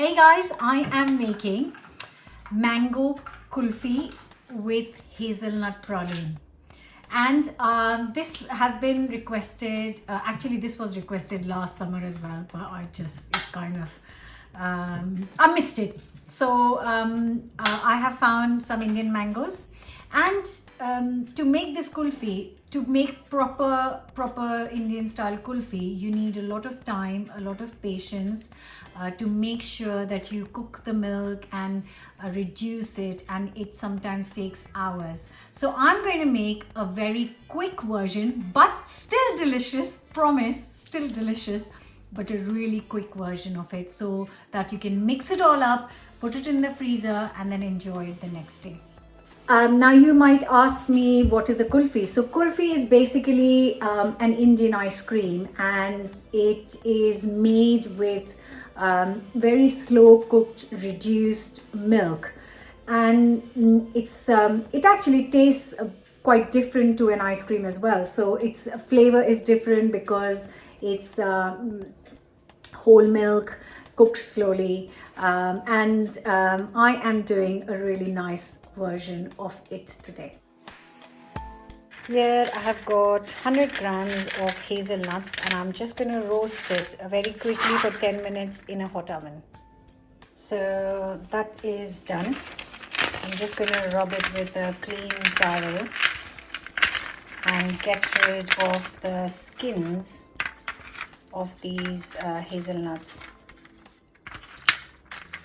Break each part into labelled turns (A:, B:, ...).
A: Hey guys, I am making mango kulfi with hazelnut praline. And this has been requested, actually this was requested last summer as well, but I missed it. So I have found some Indian mangoes, and to make this kulfi, to make proper Indian style kulfi, you need a lot of time, a lot of patience, to make sure that you cook the milk and reduce it, and it sometimes takes hours. So I'm going to make a very quick version, but still delicious, promise, still delicious, but a really quick version of it, so that you can mix it all up, put it in the freezer, and then enjoy it the next day. Now you might ask me, what is a kulfi? So kulfi is basically an Indian ice cream, and it is made with very slow cooked reduced milk, and it actually tastes quite different to an ice cream as well. So its flavor is different because it's whole milk cooked slowly, and I am doing a really nice version of it today. Here I have got 100 grams of hazelnuts, and I'm just going to roast it very quickly for 10 minutes in a hot oven. So that is done. I'm just going to rub it with a clean towel and get rid of the skins of these hazelnuts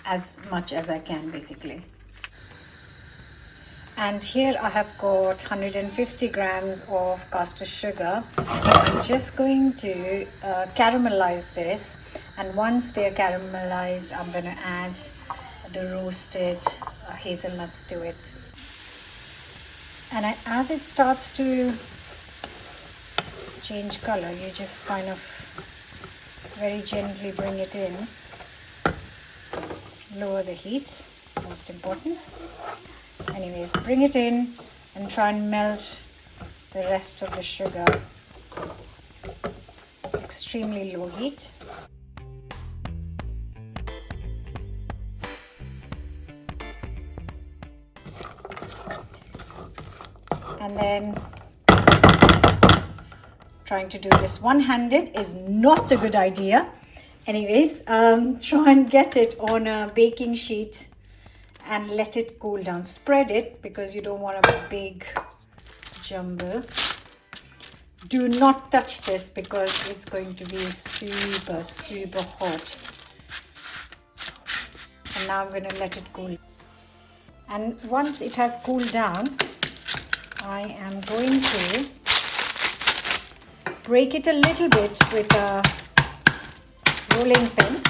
A: as much as I can, basically. And here I have got 150 grams of caster sugar. I'm just going to caramelize this, and once they're caramelized, I'm going to add the roasted hazelnuts to it. And as it starts to change color, you just kind of very gently bring it in. Lower the heat, most important. Anyways, bring it in and try and melt the rest of the sugar. Extremely low heat. And then trying to do this one-handed is not a good idea. Anyways, try and get it on a baking sheet and let it cool down. Spread it because you don't want a big jumble. Do not touch this because it's going to be super hot. And now I'm going to let it cool. And once it has cooled down, I am going to break it a little bit with a rolling pin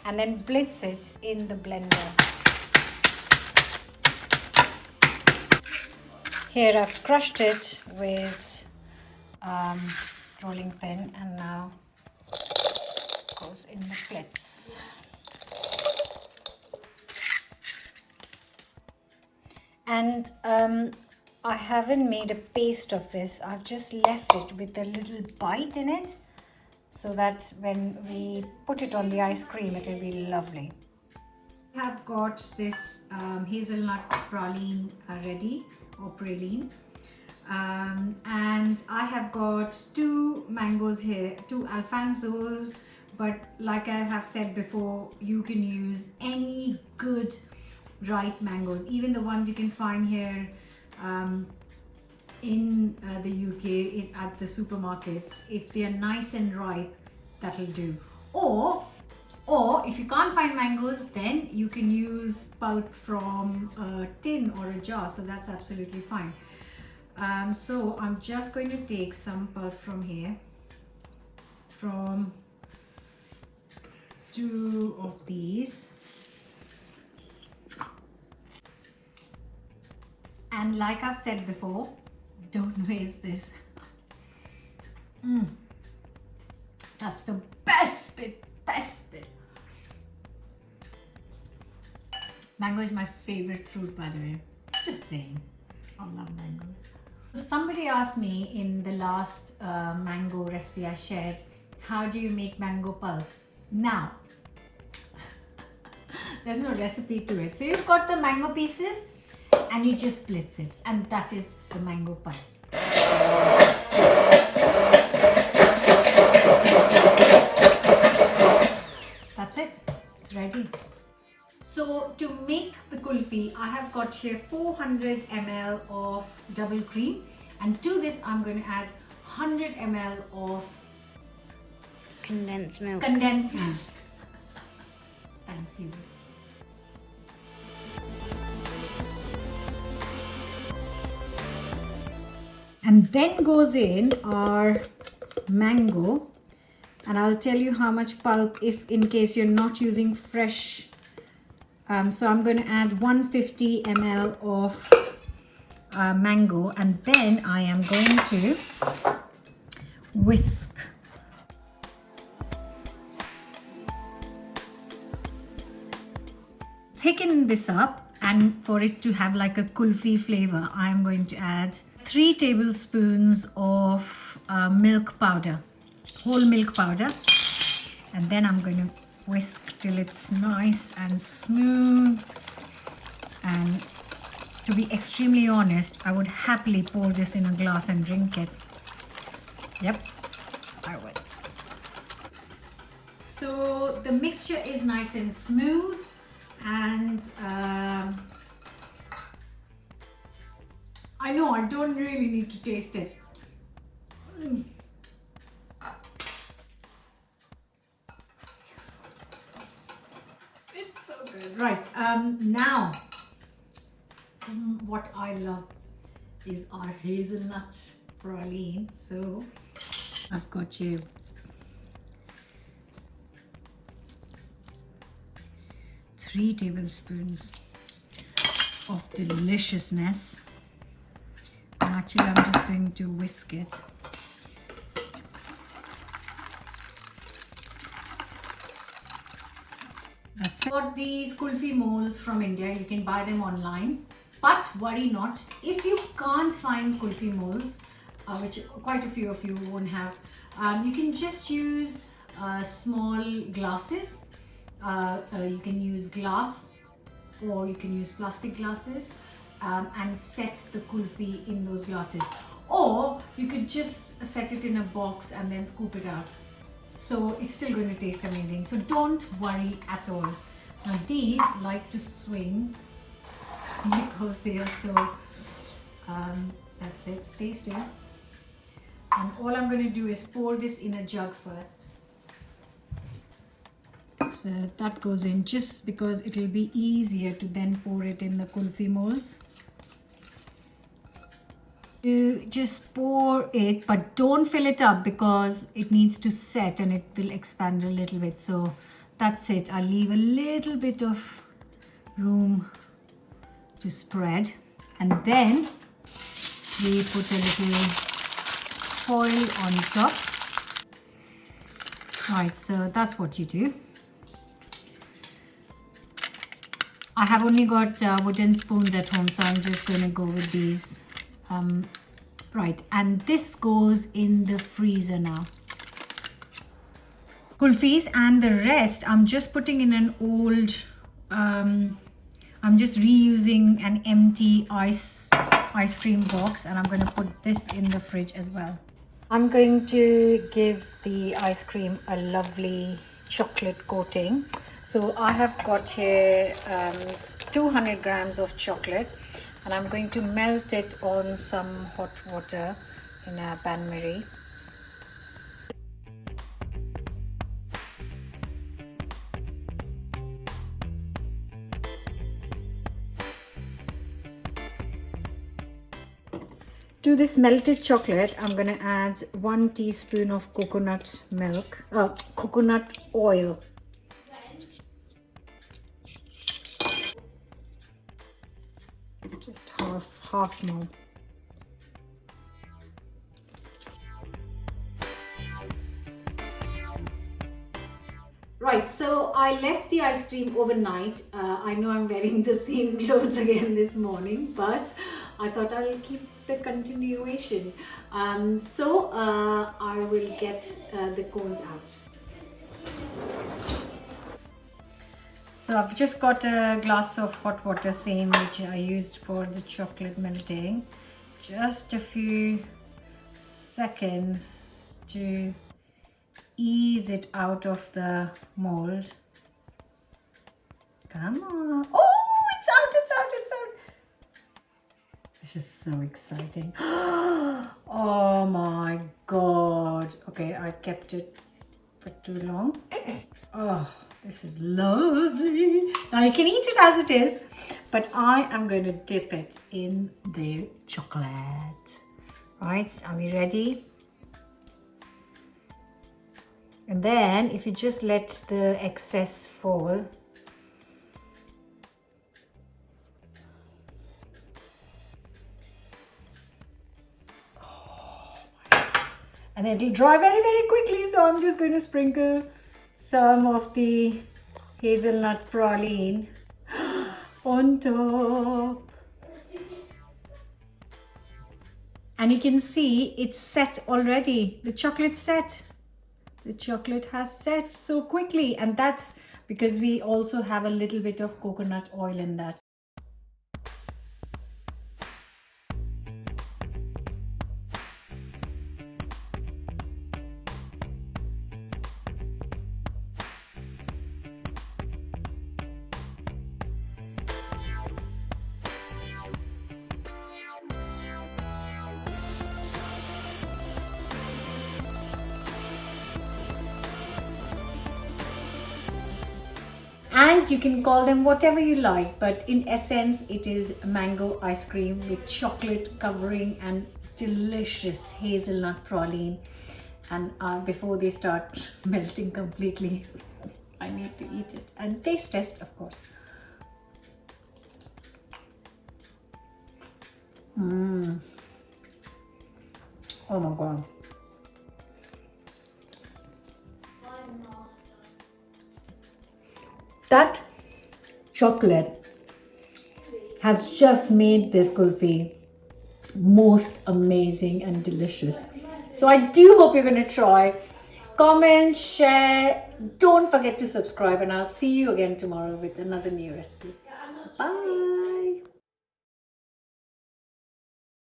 A: and then blitz it in the blender. Here I've crushed it with rolling pin, and now it goes in the blitz. And I haven't made a paste of this. I've just left it with a little bite in it, so that when we put it on the ice cream, it will be lovely. I have got this hazelnut praline ready, or praline, and I have got 2 mangoes here, 2 Alfonsos, but like I have said before, you can use any good ripe mangoes, even the ones you can find here in the UK at the supermarkets. If they are nice and ripe, that'll do. Or if you can't find mangoes, then you can use pulp from a tin or a jar, so that's absolutely fine. So I'm just going to take some pulp from here, from 2 of these. And like I've said before, don't waste this. That's the best bit. Mango is my favorite fruit, by the way. Just saying. I love mangoes. So somebody asked me in the last mango recipe I shared, how do you make mango pulp? Now, There's no recipe to it. So you've got the mango pieces and you just blitz it, and that is the mango pie. That's it. It's ready. So to make the kulfi, I have got here 400 ml of double cream, and to this I'm going to add 100 ml of
B: condensed milk.
A: Condensed milk. Thanks you. And then goes in our mango, and I'll tell you how much pulp if in case you're not using fresh. So I'm going to add 150 ml of mango, and then I am going to whisk. Thicken this up, and for it to have like a kulfi flavor, I'm going to add 3 tablespoons of milk powder, whole milk powder, and then I'm going to whisk till it's nice and smooth. And to be extremely honest, I would happily pour this in a glass and drink it. Yep, I would. So the mixture is nice and smooth, and I know I don't really need to taste it. It's so good. Right, now what I love is our hazelnut praline. So I've got you 3 tablespoons of deliciousness, and actually I'm just going to whisk it. That's it. For these kulfi molds from India, you can buy them online, but worry not, if you can't find kulfi molds, which quite a few of you won't have, you can just use small glasses. You can use glass, or you can use plastic glasses, and set the kulfi in those glasses, or you could just set it in a box and then scoop it out. So it's still going to taste amazing, so don't worry at all. Now these like to swing because they are so that's it, stay still. And all I'm going to do is pour this in a jug first. So that goes in just because it will be easier to then pour it in the kulfi molds. You just pour it, but don't fill it up because it needs to set and it will expand a little bit. So that's it. I'll leave a little bit of room to spread, and then we put a little foil on top. Right, so that's what you do. I have only got wooden spoons at home, so I'm just going to go with these. Right, and this goes in the freezer now. Kulfis, and the rest I'm just putting in an old, I'm just reusing an empty ice cream box, and I'm going to put this in the fridge as well. I'm going to give the ice cream a lovely chocolate coating. So I have got here 200 grams of chocolate, and I'm going to melt it on some hot water in a bain-marie. To this melted chocolate, I'm going to add 1 teaspoon of coconut oil. Just half more. Right, so I left the ice cream overnight. I know I'm wearing the same clothes again this morning, but I thought I'll keep the continuation. So I will get the cones out. So I've just got a glass of hot water, same which I used for the chocolate melting. Just a few seconds to ease it out of the mold. Come on. Oh, it's out, it's out, it's out. This is so exciting. Oh my God. Okay, I kept it for too long. Oh, this is lovely. Now you can eat it as it is, but I am going to dip it in the chocolate. Right, are we ready? And then if you just let the excess fall, and it'll dry very, very quickly. So I'm just going to sprinkle some of the hazelnut praline on top. And you can see it's set already. The chocolate's set. The chocolate has set so quickly, and that's because we also have a little bit of coconut oil in that. And you can call them whatever you like, but in essence it is mango ice cream with chocolate covering and delicious hazelnut praline. And before they start melting completely, I need to eat it and taste test, of course. Oh my God. That chocolate has just made this kulfi most amazing and delicious. So I do hope you're going to try. Comment, share, don't forget to subscribe, and I'll see you again tomorrow with another new recipe. Bye.